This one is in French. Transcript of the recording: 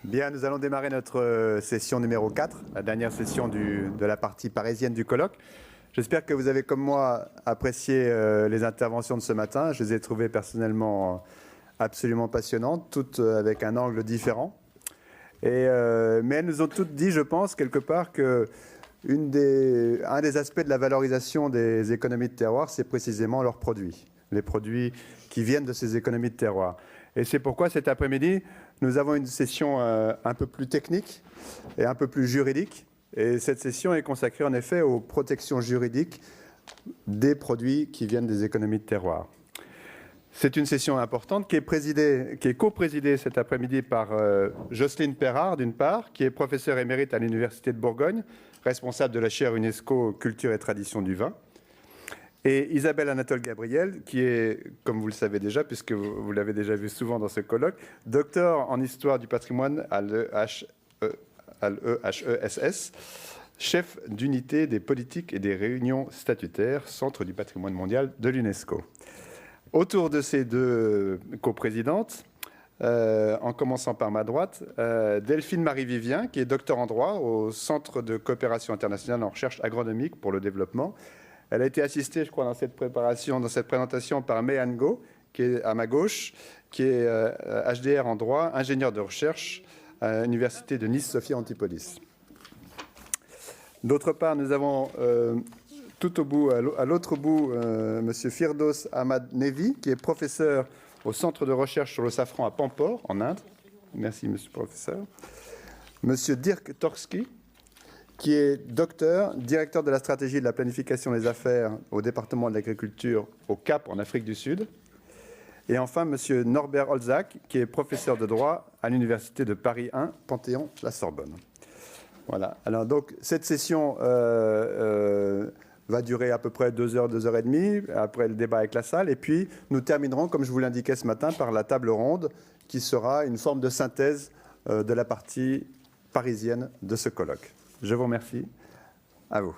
Bien, nous allons démarrer notre session numéro 4, la dernière session de la partie parisienne du colloque. J'espère que vous avez, comme moi, apprécié les interventions de ce matin. Je les ai trouvées personnellement absolument passionnantes, toutes avec un angle différent. Mais elles nous ont toutes dit, je pense, quelque part, que un des aspects de la valorisation des économies de terroir, c'est précisément leurs produits, les produits qui viennent de ces économies de terroir. Et c'est pourquoi cet après-midi, nous avons une session un peu plus technique et un peu plus juridique. Et cette session est consacrée en effet aux protections juridiques des produits qui viennent des économies de terroir. C'est une session importante qui est co-présidée cet après-midi par Jocelyne Perrard, d'une part, qui est professeure émérite à l'Université de Bourgogne, responsable de la chaire UNESCO Culture et Tradition du vin, et Isabelle Anatole Gabriel, qui est, comme vous le savez déjà, puisque vous l'avez déjà vu souvent dans ce colloque, docteur en histoire du patrimoine à l'EHESS, chef d'unité des politiques et des réunions statutaires, Centre du patrimoine mondial de l'UNESCO. Autour de ces deux coprésidentes, en commençant par ma droite, Delphine Marie-Vivien, qui est docteur en droit au Centre de coopération internationale en recherche agronomique pour le développement. Elle a été assistée, je crois, dans cette présentation par May Ngo, qui est à ma gauche, qui est HDR en droit, ingénieur de recherche à l'Université de Nice-Sophia Antipolis. D'autre part, nous avons tout au bout, à l'autre bout, M. Firdos Ahmad Nevi, qui est professeur au Centre de recherche sur le safran à Pampore, en Inde. Merci, monsieur le professeur. M. Dirk Torski, qui est docteur, directeur de la stratégie de la planification des affaires au département de l'agriculture au Cap, en Afrique du Sud. Et enfin, M. Norbert Holzak, qui est professeur de droit à l'Université de Paris 1, Panthéon-la-Sorbonne. Voilà. Alors, donc, cette session va durer à peu près 2 heures, 2 heures et demie, après le débat avec la salle. Et puis, nous terminerons, comme je vous l'indiquais ce matin, par la table ronde, qui sera une forme de synthèse de la partie parisienne de ce colloque. Je vous remercie. À vous.